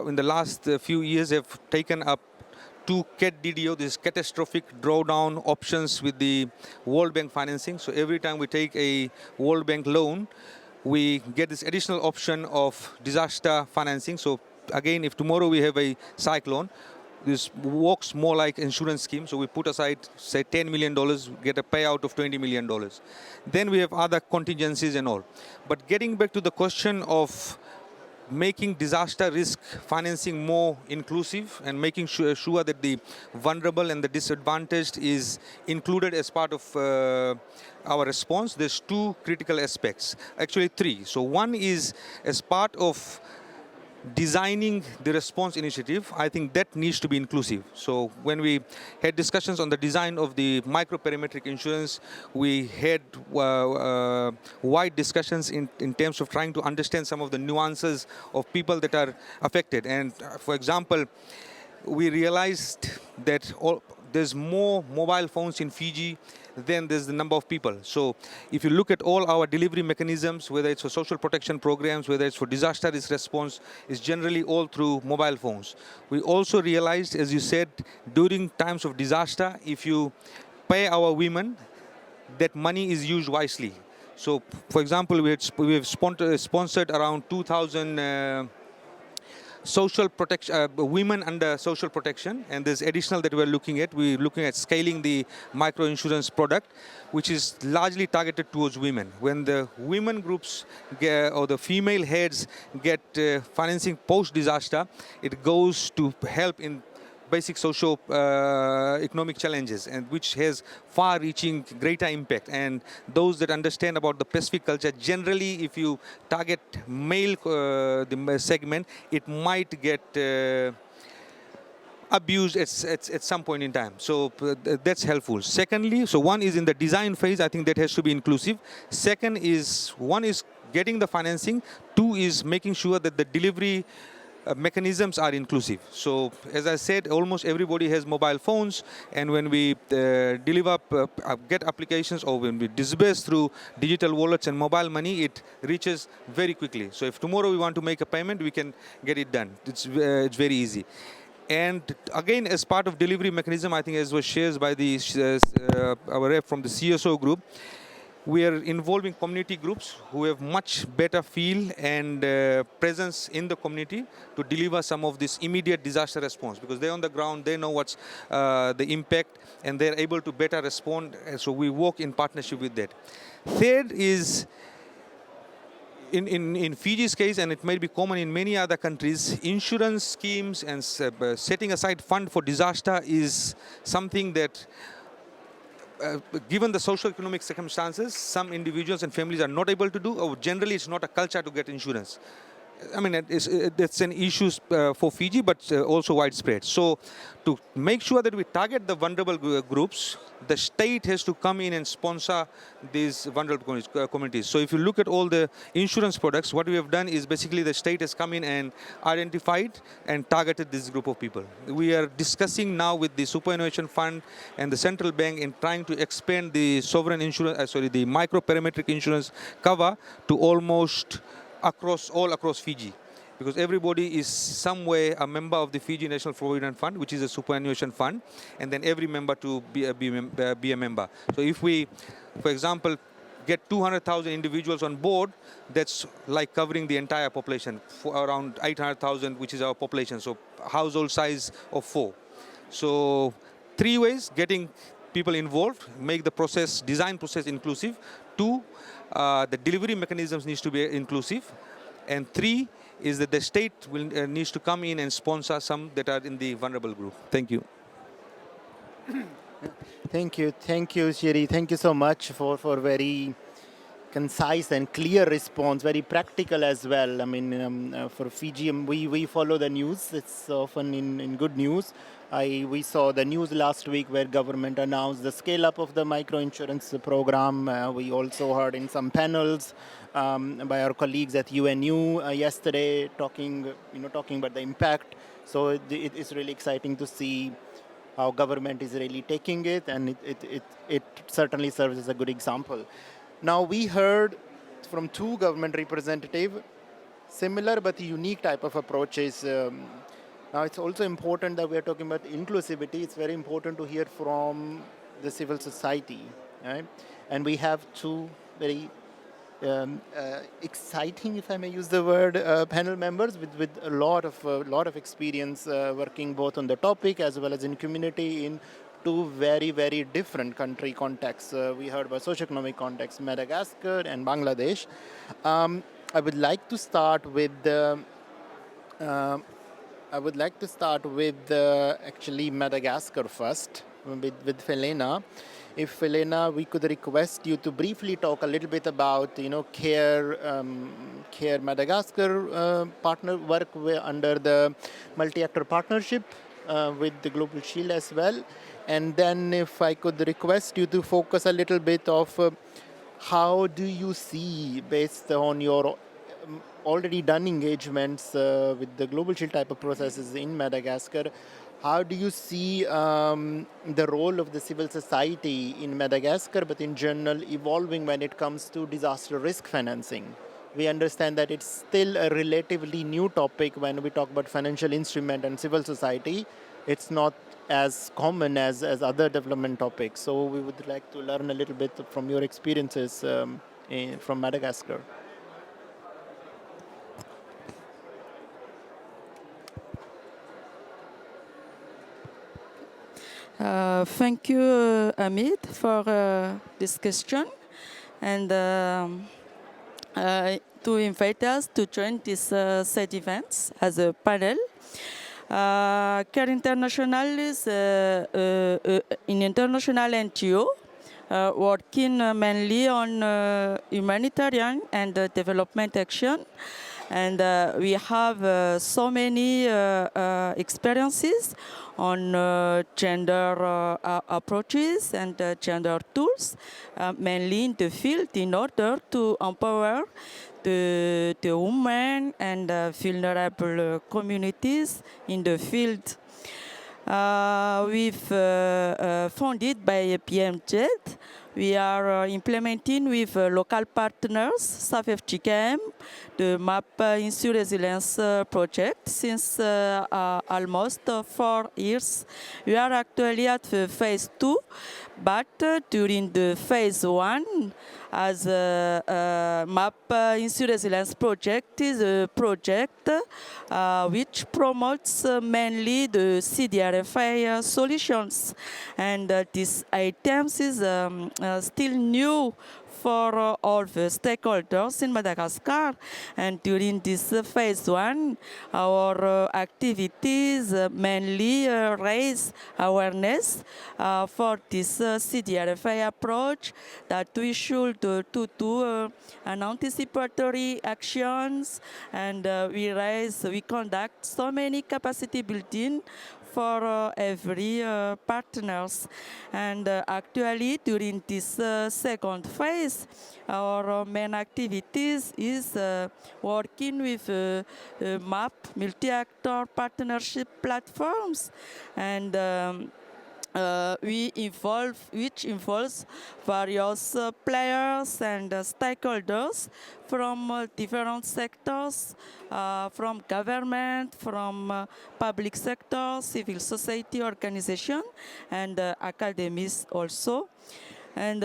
in the last few years, have taken up 2 CAT-DDO, this is catastrophic drawdown options with the World Bank financing. So every time we take a World Bank loan, we get this additional option of disaster financing. So again, if tomorrow we have a cyclone, this works more like insurance scheme. So we put aside, say, $10 million, get a payout of $20 million. Then we have other contingencies and all. But getting back to the question of making disaster risk financing more inclusive and making sure that the vulnerable and the disadvantaged is included as part of our response, there's 2 critical aspects, actually 3. So one is as part of designing the response initiative, I think that needs to be inclusive. So when we had discussions on the design of the microparametric insurance, we had wide discussions in terms of trying to understand some of the nuances of people that are affected. And for example, we realized that there's more mobile phones in Fiji than there's the number of people. So if you look at all our delivery mechanisms, whether it's for social protection programs, whether it's for disaster risk response, it's generally all through mobile phones. We also realized, as you said, during times of disaster, if you pay our women, that money is used wisely. So, for example, we have sponsored around 2,000 social protection, women under social protection, and there's additional that we're looking at. We're looking at scaling the micro insurance product, which is largely targeted towards women. When the women groups or the female heads get financing post-disaster, it goes to help in basic socio economic challenges, and which has far-reaching greater impact. And those that understand about the Pacific culture, generally if you target male the segment, it might get abused at some point in time. So that's helpful. Secondly, so one is in the design phase, I think that has to be inclusive. Second is, one is getting the financing, two is making sure that the delivery mechanisms are inclusive. So as I said, almost everybody has mobile phones, and when we deliver, get applications, or when we disburse through digital wallets and mobile money, it reaches very quickly. So if tomorrow we want to make a payment, we can get it done. It's very easy. And again, as part of delivery mechanism, I think as was shared by the our rep from the CSO group, we are involving community groups who have much better feel and presence in the community to deliver some of this immediate disaster response, because they're on the ground, they know what's the impact, and they're able to better respond. And so we work in partnership with that. Third is, in Fiji's case, and it may be common in many other countries, insurance schemes and setting aside fund for disaster is something that given the social economic circumstances, some individuals and families are not able to do, or generally it's not a culture to get insurance. I mean, it's an issue for Fiji, but also widespread. So to make sure that we target the vulnerable groups, the state has to come in and sponsor these vulnerable communities. So if you look at all the insurance products, what we have done is basically the state has come in and identified and targeted this group of people. We are discussing now with the Superannuation Fund and the central bank in trying to expand the sovereign insurance, the micro-parametric insurance cover to almost all across Fiji, because everybody is somewhere a member of the Fiji National Provident Fund, which is a superannuation fund, and then every member to be a member. So if we, for example, get 200,000 individuals on board, that's like covering the entire population, for around 800,000, which is our population, so household size of 4. So 3 ways: getting people involved, make the process, design process inclusive. 2, the delivery mechanisms needs to be inclusive. And 3 is that the state will needs to come in and sponsor some that are in the vulnerable group. Thank you. Thank you, Shiri. Thank you so much for very concise and clear response, very practical as well. I mean, for Fiji, we follow the news. It's often in good news. We saw the news last week where government announced the scale up of the microinsurance program. We also heard in some panels by our colleagues at UNU yesterday talking about the impact. So it is really exciting to see how government is really taking it, and it certainly serves as a good example. Now, we heard from 2 government representatives, similar but unique type of approaches. Now, it's also important that we are talking about inclusivity. It's very important to hear from the civil society, right? And we have 2 very exciting, if I may use the word, panel members with a lot of experience working both on the topic as well as in community in 2 very, very different country contexts. We heard about socioeconomic context, Madagascar and Bangladesh. I would like to start with actually Madagascar first, with Felena. If Felena, we could request you to briefly talk a little bit about CARE Madagascar partner work under the multi-actor partnership with the Global Shield as well. And then if I could request you to focus a little bit of how do you see, based on your already done engagements with the Global Shield type of processes in Madagascar, how do you see the role of the civil society in Madagascar, but in general, evolving when it comes to disaster risk financing? We understand that it's still a relatively new topic when we talk about financial instrument and civil society. It's not as common as other development topics. So we would like to learn a little bit from your experiences from Madagascar. Thank you, Amit, for this question and to invite us to join this side events as a panel. Care International is an international NGO working mainly on humanitarian and development action. And we have so many experiences on gender approaches and gender tools, mainly in the field, in order to empower the women and vulnerable communities in the field. We've funded by PMZ. We are implementing with local partners, SAF-FGKM, the MAP Insur Resilience project since almost 4 years. We are actually at phase 2, but during the phase 1, as MAP Insur Resilience project is a project which promotes mainly the CDRFI solutions. And these items is still new for all the stakeholders in Madagascar. And during this phase 1, our activities mainly raise awareness for this CDRFI approach, that we should do an anticipatory actions, and we conduct so many capacity building for every partners. And actually, during this second phase, our main activities is working with MAP, multi-actor partnership platforms, and which involves various players and stakeholders from different sectors, from government, from public sector, civil society organization, and academies also. And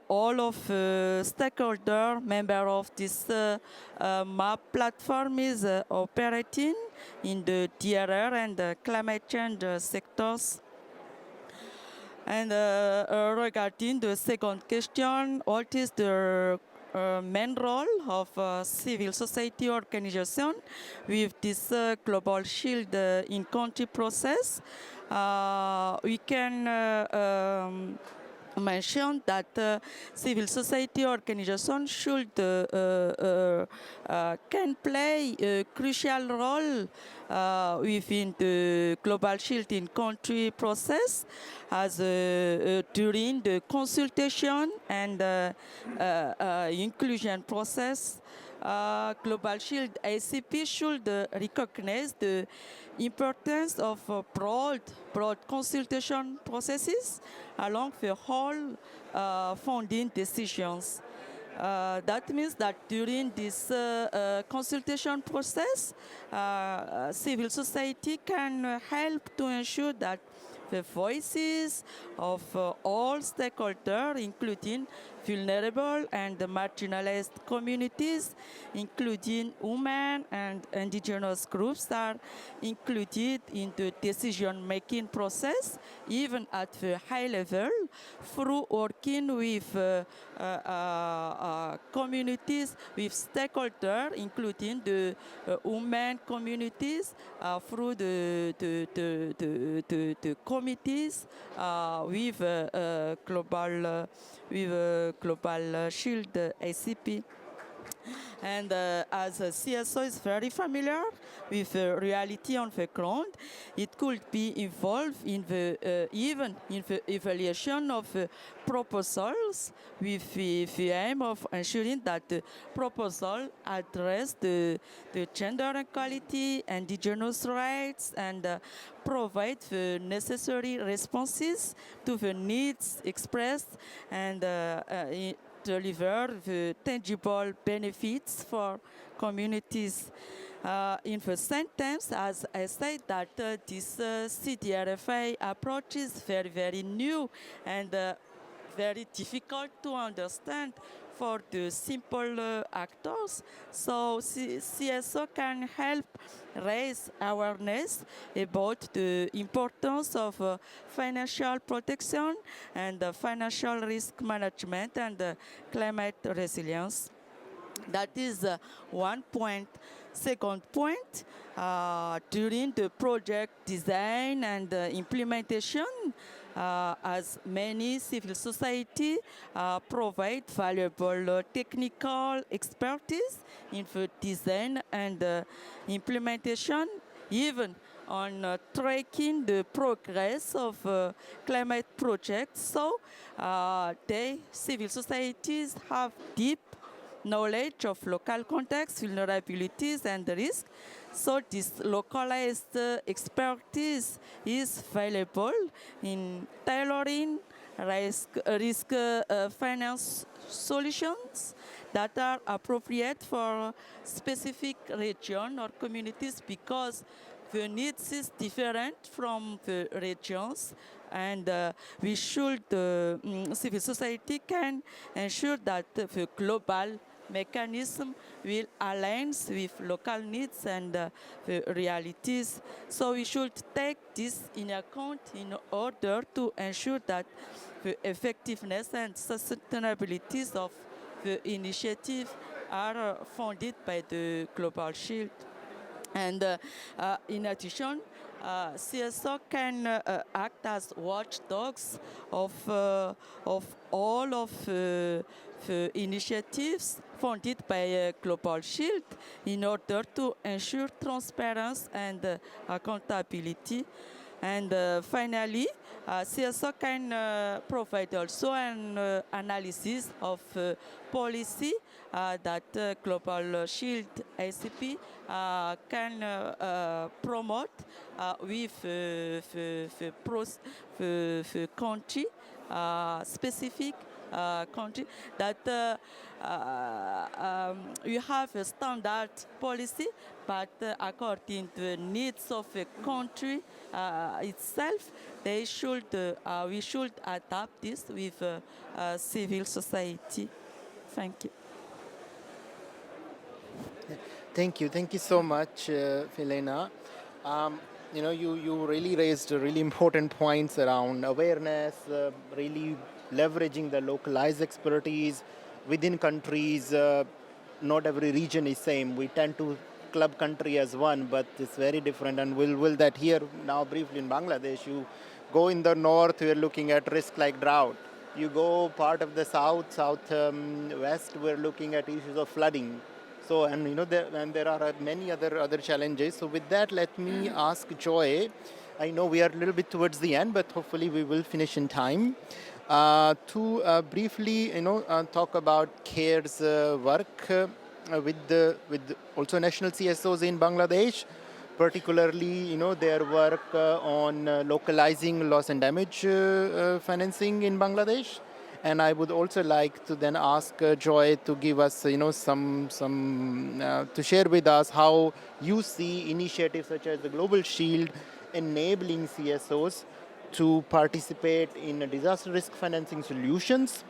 all of stakeholder member of this MAP platform is operating in the DRR and climate change sectors. And regarding the second question, what is the main role of civil society organization with this Global Shield in-country process? We can mentioned that civil society organizations should can play a crucial role within the Global Shield in country process, as during the consultation and inclusion process. Global Shield ACP should recognize the importance of broad consultation processes along the whole funding decisions. That means that during this consultation process, civil society can help to ensure that the voices of all stakeholders, including vulnerable and marginalized communities, including women and indigenous groups, are included in the decision-making process, even at the high level, through working with communities, with stakeholders, including the women communities, through the committees with Global Shield ACP. And as a CSO is very familiar with the reality on the ground, it could be involved in the even in the evaluation of proposals, with the aim of ensuring that the proposal address the gender equality, indigenous rights, and provide the necessary responses to the needs expressed, and deliver the tangible benefits for communities. In the sentence, as I said, that this CDRFI approach is very, very new and very difficult to understand for the simple actors. So CSO can help raise awareness about the importance of financial protection and financial risk management and climate resilience. That is one point. Second point, during the project design and implementation, as many civil society provide valuable technical expertise in the design and implementation, even on tracking the progress of climate projects. So they, civil societies, have deep knowledge of local context, vulnerabilities, and risk. So this localized expertise is valuable in tailoring risk finance solutions that are appropriate for specific region or communities, because the needs is different from the regions, and we should, civil society can ensure that the global mechanism will align with local needs and the realities. So we should take this in account in order to ensure that the effectiveness and sustainability of the initiative are funded by the Global Shield. And in addition, CSO can act as watchdogs of all of the initiatives funded by Global Shield in order to ensure transparency and accountability. And finally, CSO can provide also an analysis of policy that Global Shield ACP can promote with the country specific country, that you have a standard policy, but according to the needs of the country itself, we should adapt this with civil society. Thank you. Thank you so much, Filena. You really raised really important points around awareness, really leveraging the localized expertise within countries. Not every region is same. We tend to club country as one, but it's very different. And we'll that here now briefly in Bangladesh. You go in the north, we're looking at risk like drought. You go part of the west, we're looking at issues of flooding. So, and there are many other challenges. So with that, let me ask Joy. I know we are a little bit towards the end, but hopefully we will finish in time. To briefly, talk about CARE's work with also national CSOs in Bangladesh, particularly, their work on localizing loss and damage financing in Bangladesh. And I would also like to then ask Joy to give us, some to share with us how you see initiatives such as the Global Shield enabling CSOs to participate in disaster risk financing solutions,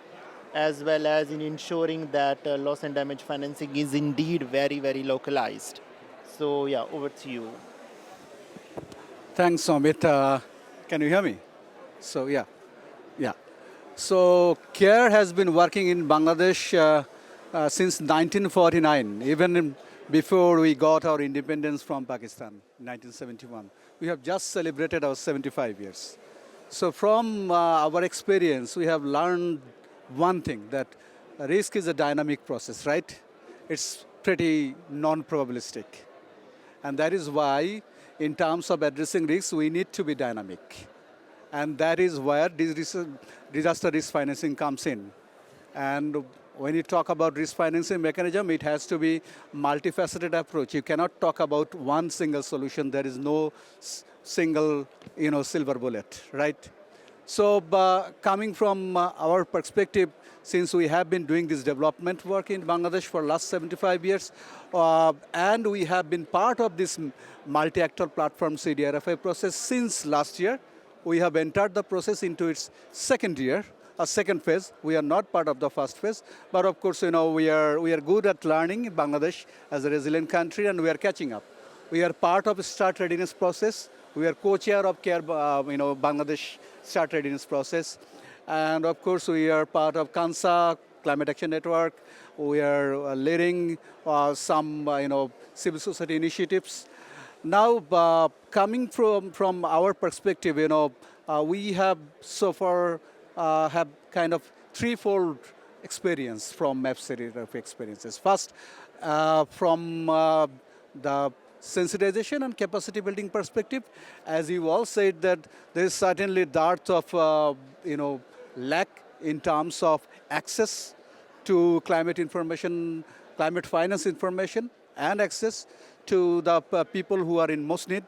as well as in ensuring that loss and damage financing is indeed very, very localized. So, yeah, over to you. Thanks, Amit. Can you hear me? So, yeah. So, CARE has been working in Bangladesh since 1949, even before we got our independence from Pakistan, 1971. We have just celebrated our 75 years. So from our experience, we have learned one thing, that risk is a dynamic process, right? It's pretty non-probabilistic. And that is why, in terms of addressing risks, we need to be dynamic. And that is where disaster risk financing comes in. And when you talk about risk financing mechanism, it has to be multifaceted approach. You cannot talk about one single solution. There is no single, silver bullet, right? So coming from our perspective, since we have been doing this development work in Bangladesh for last 75 years, and we have been part of this multi-actor platform CDRFI process since last year, we have entered the process into its second year. a second phase. We are not part of the first phase, but of course, we are good at learning in Bangladesh as a resilient country, and we are catching up. We are part of start readiness process. We are co-chair of CARE, Bangladesh start readiness process, and of course, we are part of KANSA, Climate Action Network. We are leading some, civil society initiatives. Now, coming from our perspective, we have so far have kind of threefold experience from MapCity of experiences. First, from the sensitization and capacity building perspective, as you all said, that there is certainly dearth of lack in terms of access to climate information, climate finance information, and access to the people who are in most need,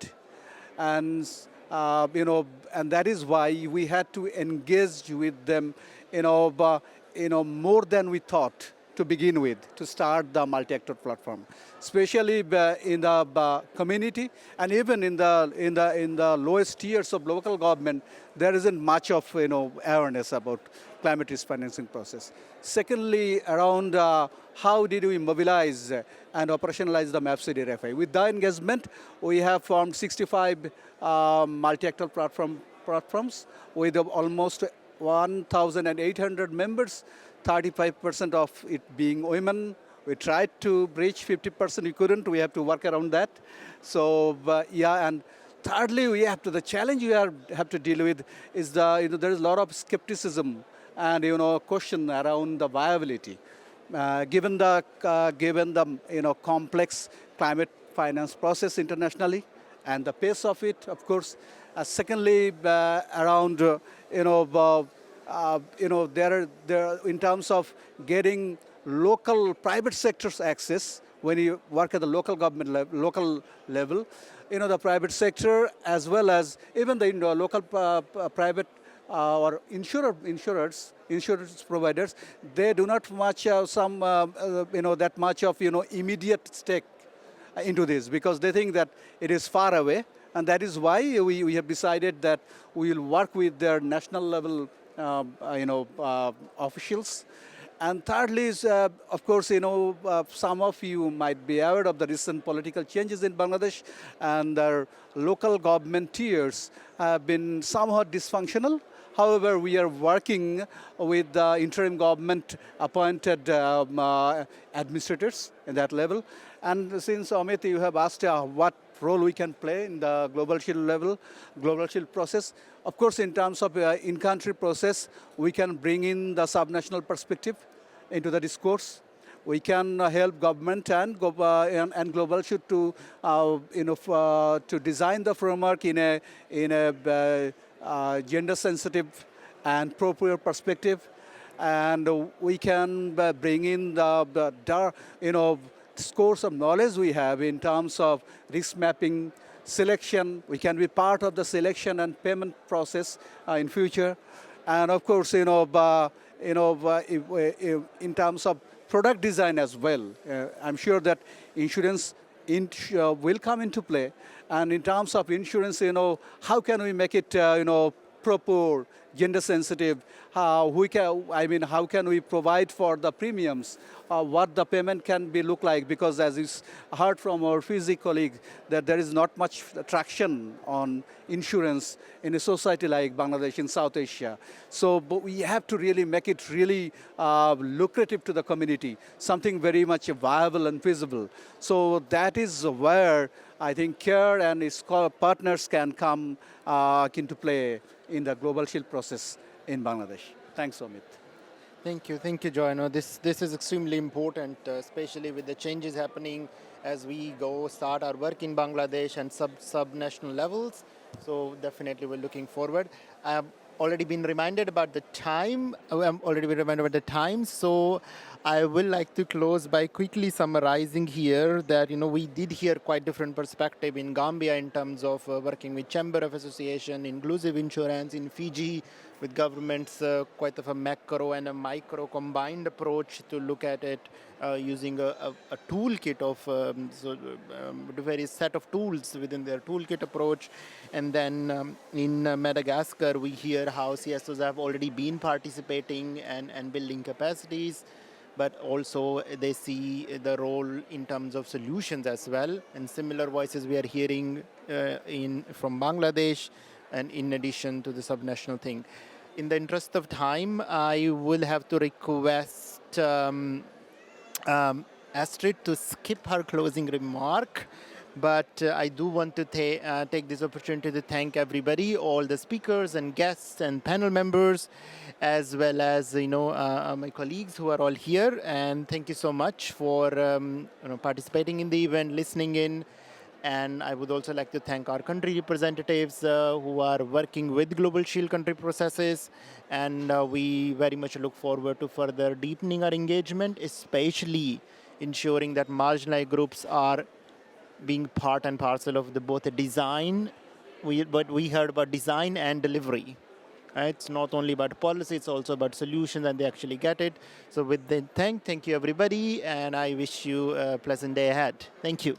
and and that is why we had to engage with them, more than we thought to begin with, to start the multi-actor platform, especially in the community and even in the lowest tiers of local government. There isn't much of awareness about climate risk financing process. Secondly, around how did we mobilize and operationalize the MapCity RFI? With the engagement, we have formed 65 multi-actor platforms with almost 1,800 members, 35% of it being women. We tried to reach 50%, we couldn't, we have to work around that. So, and thirdly, the challenge we have to deal with is there is a lot of skepticism and question around the viability. Given the complex climate finance process internationally and the pace of it, of course. Secondly, around there in terms of getting local private sector's access when you work at the local government local level, the private sector as well as even the local private or insurance providers, they do not much have that much of immediate stake into this, because they think that it is far away, and that is why we have decided that we will work with their national level officials. And thirdly is, of course, some of you might be aware of the recent political changes in Bangladesh, and their local government tiers have been somewhat dysfunctional. However, we are working with the interim government appointed administrators in that level. And since, Amit, you have asked what role we can play in the Global Shield process, of course, in terms of in-country process, we can bring in the subnational perspective into the discourse. We can help government and Global Shield to design the framework in a gender-sensitive and appropriate perspective, and we can bring in the scores of knowledge we have in terms of risk mapping, selection. We can be part of the selection and payment process in future, and of course, in terms of product design as well. I'm sure that insurance will come into play, and in terms of insurance, how can we make it proper, gender sensitive? How can we provide for the premiums? What the payment can look like? Because as you heard from our Fiji colleague, that there is not much traction on insurance in a society like Bangladesh in South Asia. So, but we have to really make it really lucrative to the community, something very much viable and feasible. So that is where I think CARE and its partners can come into play in the Global Shield process in Bangladesh. Thanks, Amit. Thank you, Joy. This is extremely important, especially with the changes happening as we start our work in Bangladesh and sub-national levels. So definitely we're looking forward. I've already been reminded about the time. So I will like to close by quickly summarizing here that we did hear quite different perspective in Gambia in terms of working with Chamber of Association, inclusive insurance, in Fiji with governments, quite of a macro and a micro combined approach to look at it using a toolkit of the various set of tools within their toolkit approach. And then in Madagascar, we hear how CSOs have already been participating and building capacities, but also they see the role in terms of solutions as well. And similar voices we are hearing from Bangladesh, and in addition to the subnational thing. In the interest of time, I will have to request Astrid to skip her closing remark. But I do want to take this opportunity to thank everybody, all the speakers and guests and panel members, as well as my colleagues who are all here. And thank you so much for participating in the event, listening in. And I would also like to thank our country representatives who are working with Global Shield country processes. And we very much look forward to further deepening our engagement, especially ensuring that marginalized groups are being part and parcel of both the design, but we heard about design and delivery. Right? It's not only about policy, it's also about solutions, and they actually get it. So with the thank you everybody, and I wish you a pleasant day ahead. Thank you.